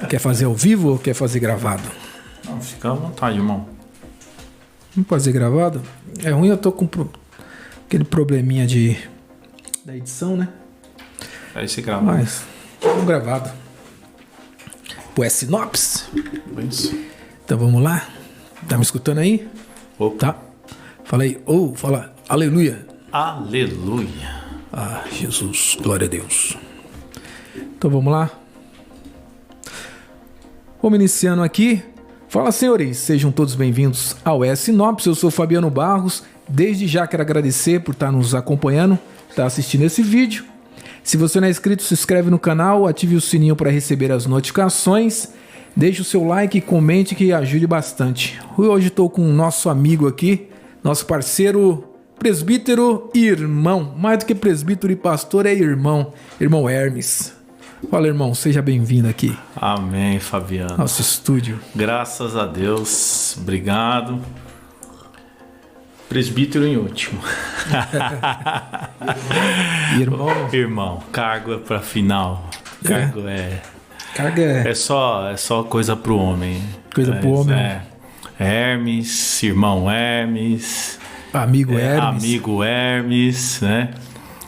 Quer fazer ao vivo ou quer fazer gravado? Não, fica à vontade, irmão. Vamos fazer gravado? É ruim, eu tô com aquele probleminha da edição, né? Aí você grava. Mas, vamos gravado. Pô, é sinopse? Isso. Então vamos lá? Tá me escutando aí? Opa. Tá? Fala aí. Fala. Aleluia. Aleluia. Ah, Jesus. Glória a Deus. Então vamos lá? Vamos iniciando aqui. Fala, senhores. Sejam todos bem-vindos ao Sinopse. Eu sou Fabiano Barros. Desde já quero agradecer por estar nos acompanhando, estar assistindo esse vídeo. Se você não é inscrito, se inscreve no canal, ative o sininho para receber as notificações. Deixe o seu like e comente que ajude bastante. Hoje estou com o nosso amigo aqui, nosso parceiro presbítero e irmão. Mais do que presbítero e pastor, é irmão. Irmão Hermes. Fala, irmão, seja bem-vindo aqui. Amém, Fabiano. Nosso estúdio. Graças a Deus. Obrigado. Presbítero em último. Irmão. Irmão, cargo é para final. Cargo é... Carga é... É só coisa pro homem. Coisa pro homem. Hermes, irmão Hermes. Amigo Hermes. Amigo Hermes, né?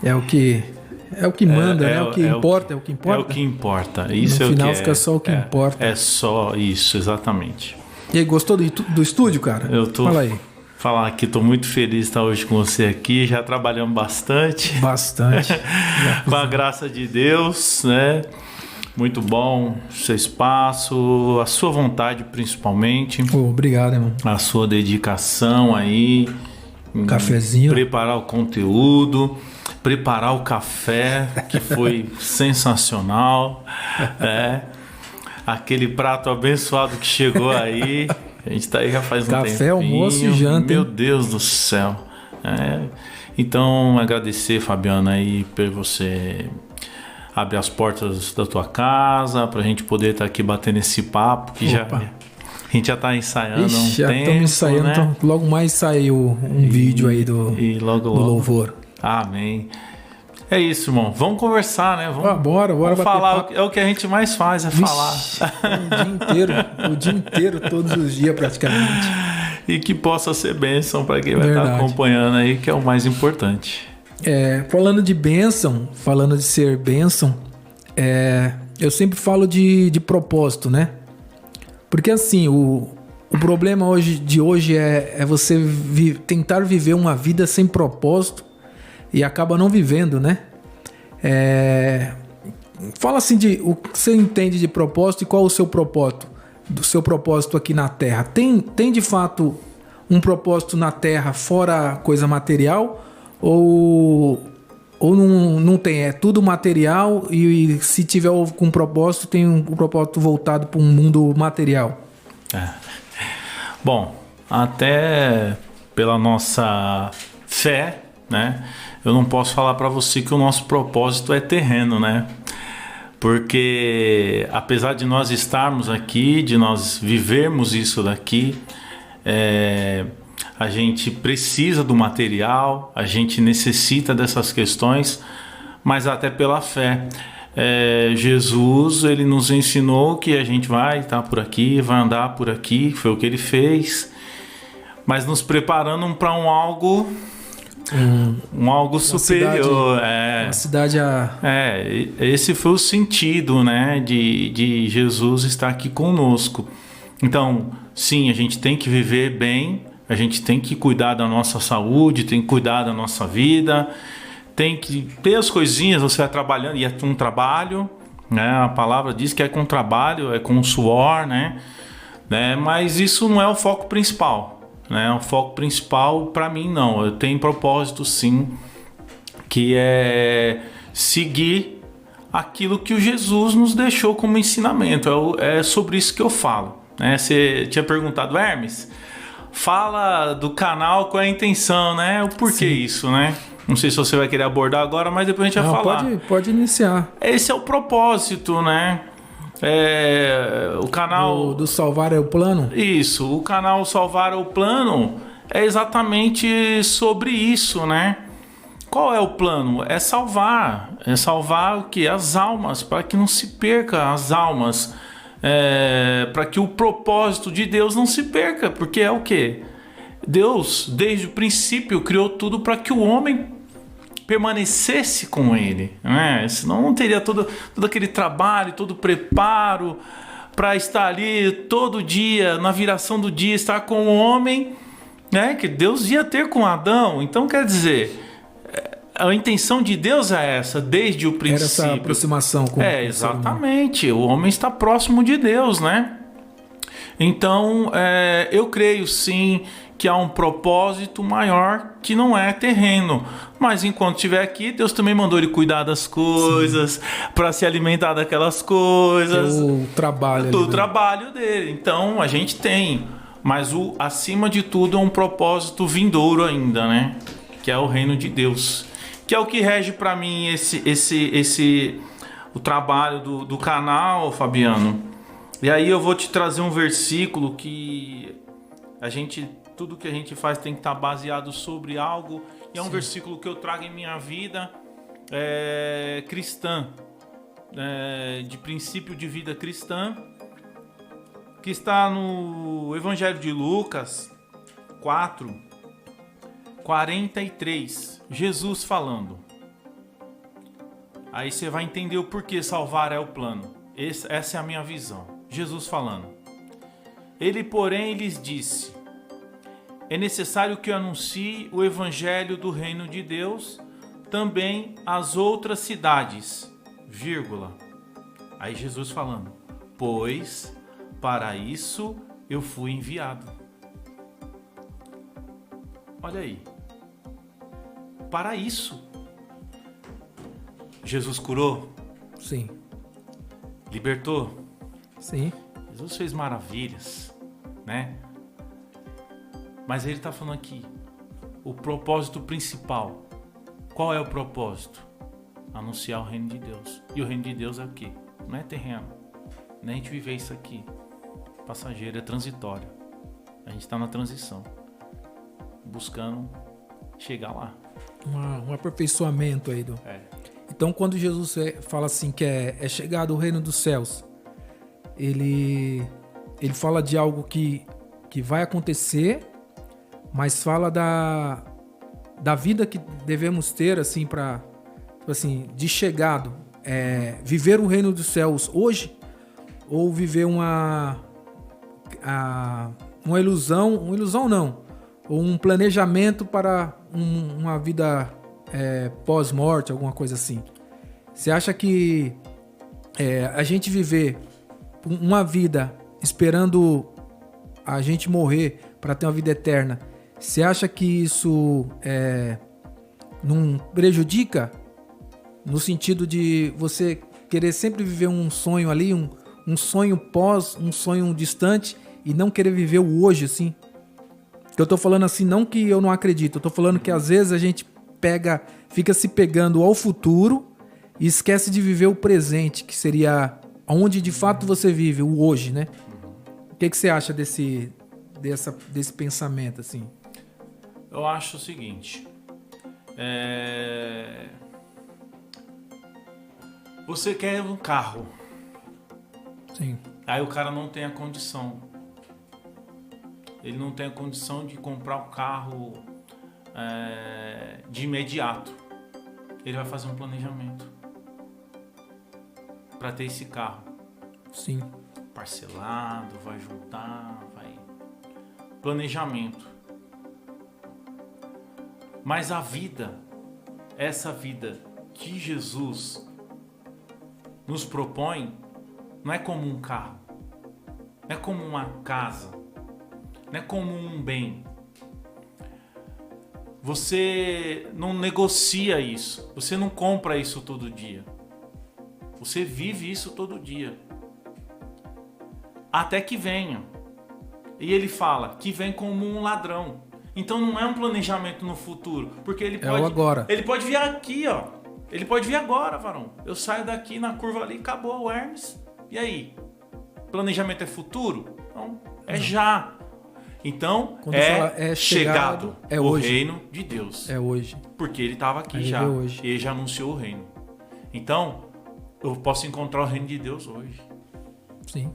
É o que manda, né? O que importa. É o que importa. Isso no é final o que fica só o que importa. É só isso, exatamente. E aí, gostou do estúdio, cara? Fala aí. Falar que estou muito feliz de estar hoje com você aqui. Já trabalhamos bastante. Bastante. Com a graça de Deus, né? Muito bom seu espaço, a sua vontade principalmente. Obrigado, irmão. A sua dedicação aí. Cafezinho. Preparar o conteúdo, preparar o café, que foi sensacional. Aquele prato abençoado que chegou aí. A gente tá aí já faz um tempinho. Café, almoço e janta. Meu Deus do céu. Então, agradecer, Fabiana, aí por você abrir as portas da tua casa, pra gente poder estar aqui batendo esse papo, que a gente já tá ensaiando Ixi, há um já tempo, estamos ensaiando, né? então logo mais saiu um vídeo aí do louvor. Amém. É isso, irmão. Vamos conversar, né? Bora falar. É o que a gente mais faz, falar. O dia inteiro, todos os dias praticamente. E que possa ser bênção para quem vai estar acompanhando aí, que é o mais importante. Falando de bênção, falando de ser bênção, eu sempre falo de propósito, né? Porque assim, o problema de hoje é você tentar viver uma vida sem propósito e acaba não vivendo, né? Fala assim o que você entende de propósito e qual o seu propósito, do seu propósito aqui na Terra. Tem de fato um propósito na Terra fora coisa material ou não tem? É tudo material e se tiver com propósito, tem um propósito voltado para um mundo material? Bom, até pela nossa fé, né? Eu não posso falar para você que o nosso propósito é terreno, né? Porque apesar de nós estarmos aqui, de nós vivermos isso daqui, a gente precisa do material, a gente necessita dessas questões, mas até pela fé. Jesus, ele nos ensinou que a gente vai estar por aqui, vai andar por aqui, foi o que ele fez, mas nos preparando para um algo superior. Uma cidade esse foi o sentido, né, de Jesus estar aqui conosco. Então, sim, a gente tem que viver bem, a gente tem que cuidar da nossa saúde, tem que cuidar da nossa vida, tem que ter as coisinhas, você vai trabalhando, e é um trabalho, né? A palavra diz que é com trabalho, é com suor, né? Mas isso não é o foco principal. O foco principal para mim não. Eu tenho propósito sim, que é seguir aquilo que o Jesus nos deixou como ensinamento. É sobre isso que eu falo, né? Você tinha perguntado, Hermes, fala do canal, qual é a intenção, né? O porquê isso, né? Não sei se você vai querer abordar agora, mas depois a gente vai falar. Pode iniciar. Esse é o propósito, né? O canal do Salvar é o Plano? Isso, o canal Salvar é o Plano é exatamente sobre isso, né? Qual é o plano? É salvar o que? As almas, para que não se perca as almas. para que o propósito de Deus não se perca, porque é o quê? Deus, desde o princípio, criou tudo para que o homem permanecesse com ele, né? Senão não teria todo aquele trabalho, todo o preparo para estar ali todo dia, na viração do dia, estar com o homem, né? Que Deus ia ter com Adão. Então, quer dizer, a intenção de Deus é essa, desde o princípio. Era essa aproximação com exatamente. O homem está próximo de Deus, né? Então, eu creio sim que há um propósito maior que não é terreno. Mas enquanto estiver aqui, Deus também mandou ele cuidar das coisas, para se alimentar daquelas coisas. O trabalho. Do trabalho dele. Então, a gente tem. Mas acima de tudo é um propósito vindouro ainda, né? Que é o reino de Deus. Que é o que rege para mim o trabalho do canal, Fabiano. E aí eu vou te trazer um versículo que tudo que a gente faz tem que estar baseado sobre algo. E é um versículo que eu trago em minha vida cristã, de princípio de vida cristã, que está no Evangelho de Lucas 4:43. Jesus falando. Aí você vai entender o porquê salvar é o plano. Essa é a minha visão. Jesus falando. Ele, porém, lhes disse: é necessário que eu anuncie o evangelho do reino de Deus também às outras cidades, vírgula. Aí Jesus falando: pois para isso eu fui enviado. Olha aí. Para isso. Jesus curou? Sim. Libertou? Sim. Jesus fez maravilhas, né? Mas ele está falando aqui, o propósito principal. Qual é o propósito? Anunciar o reino de Deus. E o reino de Deus é o quê? Não é terreno. Nem a gente viver isso aqui. Passageiro, é transitório. A gente está na transição. Buscando chegar lá. Um aperfeiçoamento aí. Então, quando Jesus fala assim que é chegado o reino dos céus, ele fala de algo que vai acontecer, mas fala da vida que devemos ter, assim, para, assim, de chegado, viver o reino dos céus hoje, ou viver uma ilusão não, ou um planejamento para uma vida pós-morte, alguma coisa assim. Você acha que a gente viver uma vida esperando a gente morrer para ter uma vida eterna, você acha que isso não prejudica? No sentido de você querer sempre viver um sonho ali, um sonho um sonho distante, e não querer viver o hoje, assim? Eu tô falando assim, não que eu não acredito, eu tô falando que às vezes a gente fica se pegando ao futuro e esquece de viver o presente, que seria onde de fato você vive, o hoje, né? O que você acha desse pensamento, assim? Eu acho o seguinte, você quer um carro. Sim. Aí o cara não tem a condição. Ele não tem a condição de comprar o carro de imediato. Ele vai fazer um planejamento para ter esse carro. Sim. Parcelado, vai juntar, vai... Planejamento. Mas a vida, essa vida que Jesus nos propõe, não é como um carro, não é como uma casa, não é como um bem. Você não negocia isso, você não compra isso todo dia. Você vive isso todo dia. Até que venha. E ele fala que vem como um ladrão. Então não é um planejamento no futuro, porque ele pode, agora. Ele pode vir aqui, ó. Ele pode vir agora, varão. Eu saio daqui na curva ali, acabou o Hermes. E aí? Planejamento é futuro? Não, é já. Então, quando fala chegado, o hoje. Reino de Deus. É hoje. Porque ele estava aqui já. Hoje. E ele já anunciou o reino. Então, eu posso encontrar o reino de Deus hoje. Sim.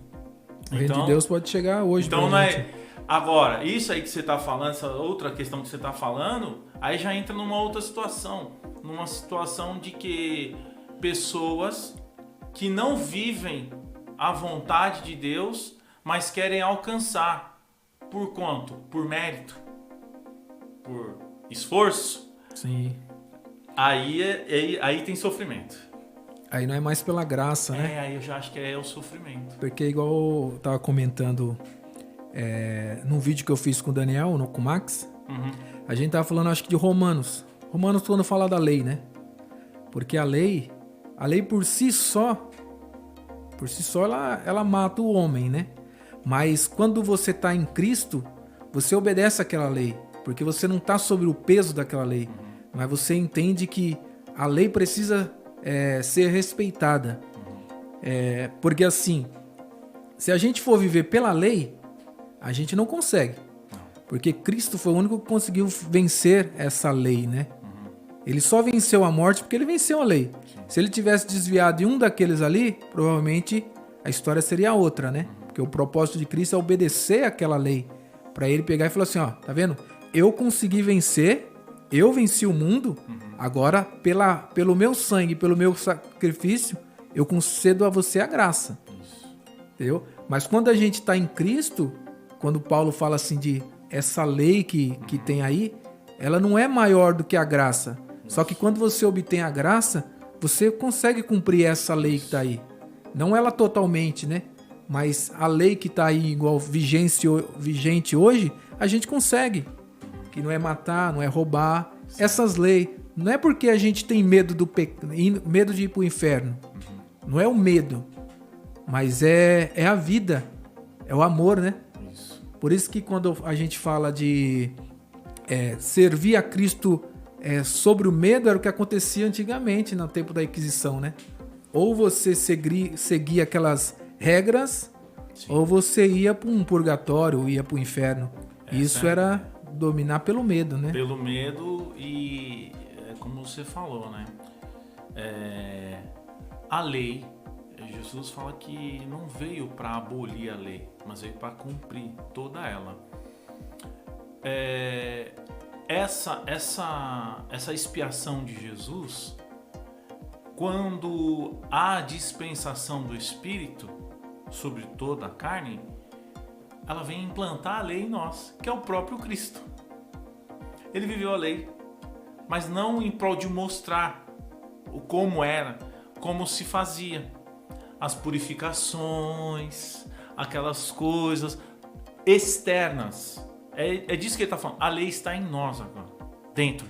O reino de Deus pode chegar hoje. Então não é... Agora, isso aí que você está falando, essa outra questão que você está falando, aí já entra numa outra situação. Numa situação de que pessoas que não vivem a vontade de Deus, mas querem alcançar. Por quanto? Por mérito. Por esforço. Sim. Aí tem sofrimento. Aí não é mais pela graça, né? Aí eu já acho que é o sofrimento. Porque igual eu tava comentando num vídeo que eu fiz com o Daniel, com o Max, a gente tava falando, acho que de Romanos. Romanos quando fala da lei, né? Porque a lei por si só ela mata o homem, né? Mas quando você tá em Cristo, você obedece àquela lei. Porque você não tá sobre o peso daquela lei. Mas você entende que a lei precisa ser respeitada. Porque assim, se a gente for viver pela lei, a gente não consegue. Porque Cristo foi o único que conseguiu vencer essa lei, né? Ele só venceu a morte porque ele venceu a lei. Se ele tivesse desviado de um daqueles ali, provavelmente a história seria outra, né? Porque o propósito de Cristo é obedecer àquela lei. Para ele pegar e falar assim, ó, tá vendo? Eu consegui vencer, eu venci o mundo, agora pelo meu sangue, pelo meu sacrifício, eu concedo a você a graça. Entendeu? Mas quando a gente está em Cristo, quando Paulo fala assim de essa lei que tem aí, ela não é maior do que a graça. Só que quando você obtém a graça, você consegue cumprir essa lei que está aí. Não ela totalmente, né? Mas a lei que está aí igual vigente hoje, a gente consegue. Que não é matar, não é roubar. Essas leis, não é porque a gente tem medo medo de ir para o inferno. Não é o medo, mas é a vida, é o amor, né? Por isso que quando a gente fala de servir a Cristo sobre o medo, era o que acontecia antigamente no tempo da Inquisição, né? Ou você seguia aquelas regras, ou você ia para um purgatório, ia para o inferno. Isso era dominar pelo medo, né? Pelo medo e, como você falou, né? A lei, Jesus fala que não veio para abolir a lei, mas veio para cumprir toda ela. Essa expiação de Jesus, quando há dispensação do Espírito sobre toda a carne, ela vem implantar a lei em nós, que é o próprio Cristo. Ele viveu a lei, mas não em prol de mostrar como era, como se fazia. As purificações, aquelas coisas externas. É disso que ele está falando. A lei está em nós agora, dentro.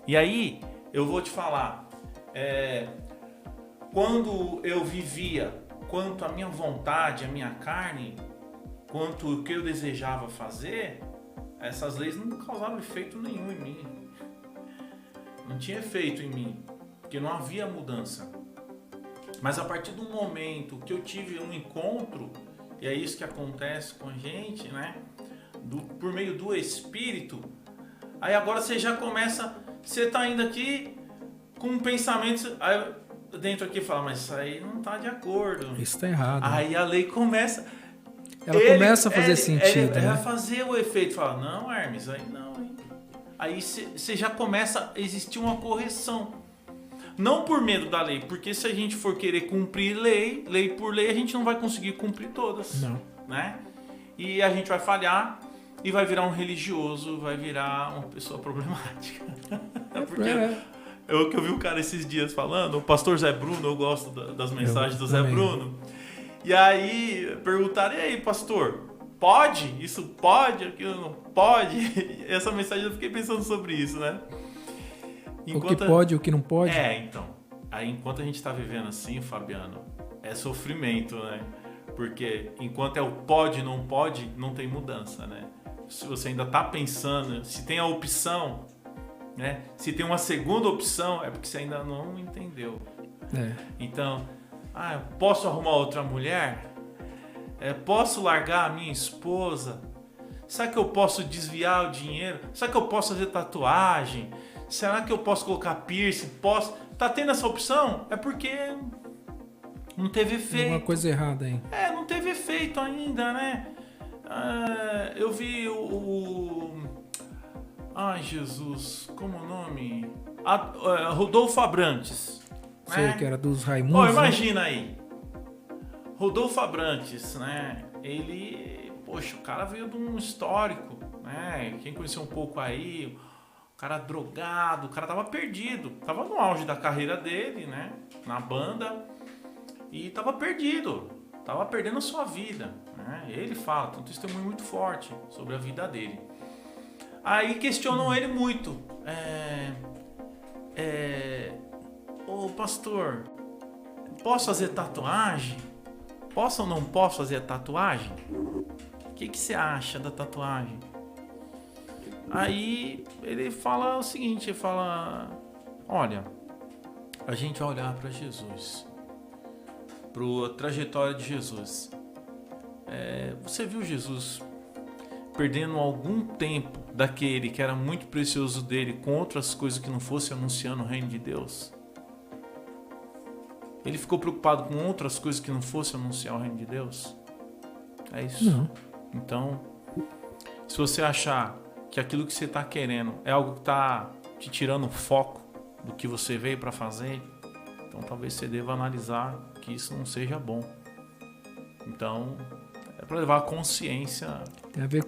E aí, eu vou te falar, quando eu vivia quanto a minha vontade, a minha carne, quanto o que eu desejava fazer, essas leis não causavam efeito nenhum em mim. Não tinha efeito em mim, porque não havia mudança. Mas a partir do momento que eu tive um encontro, e é isso que acontece com a gente, né? Por meio do Espírito, aí agora você já começa, você tá indo aqui com um pensamento, aí dentro aqui fala, mas isso aí não tá de acordo. Isso tá errado. Aí a lei começa... Ela começa a fazer sentido, né? Ela fazer o efeito, fala, não, Hermes, aí não, hein? Aí você já começa a existir uma correção. Não por medo da lei, porque se a gente for querer cumprir lei por lei, a gente não vai conseguir cumprir todas. Não. Né? E a gente vai falhar e vai virar um religioso, vai virar uma pessoa problemática. Porque eu que ouvi um cara esses dias falando, o pastor Zé Bruno, eu gosto das mensagens do Zé Bruno. E aí perguntaram, e aí, pastor, pode? Isso pode? Aquilo não pode? E essa mensagem eu fiquei pensando sobre isso, né? O que pode, o que não pode? Então. Aí enquanto a gente tá vivendo assim, Fabiano, é sofrimento, né? Porque enquanto é o pode, não tem mudança, né? Se você ainda tá pensando, se tem a opção, né? Se tem uma segunda opção, é porque você ainda não entendeu. Então, eu posso arrumar outra mulher? Posso largar a minha esposa? Será que eu posso desviar o dinheiro? Será que eu posso fazer tatuagem? Será que eu posso colocar piercing? Posso? Tá tendo essa opção? É porque Não teve efeito. Uma coisa errada aí. Não teve efeito ainda, né? Eu vi Ai, Jesus, como o nome? Rodolfo Abrantes. Sei que era dos Raimundos. Pô, imagina aí. Rodolfo Abrantes, né? Ele... Poxa, o cara veio de um histórico, né? Quem conheceu um pouco aí... O cara drogado, o cara tava perdido. Tava no auge da carreira dele, né? Na banda. E tava perdido. Tava perdendo a sua vida, né? Ele fala, tem um testemunho muito forte sobre a vida dele. Aí questionam ele muito. Ô pastor, posso fazer tatuagem? Posso ou não posso fazer tatuagem? O que você acha da tatuagem? Aí ele fala o seguinte, ele fala, olha, a gente vai olhar para Jesus, para a trajetória de Jesus. Você viu Jesus perdendo algum tempo daquele que era muito precioso dele com outras coisas que não fosse anunciando o reino de Deus? Ele ficou preocupado com outras coisas que não fosse anunciar o reino de Deus? É isso? Não. Então, se você achar que aquilo que você está querendo é algo que está te tirando o foco do que você veio para fazer, então talvez você deva analisar que isso não seja bom. Então, é para levar a consciência. Tem a ver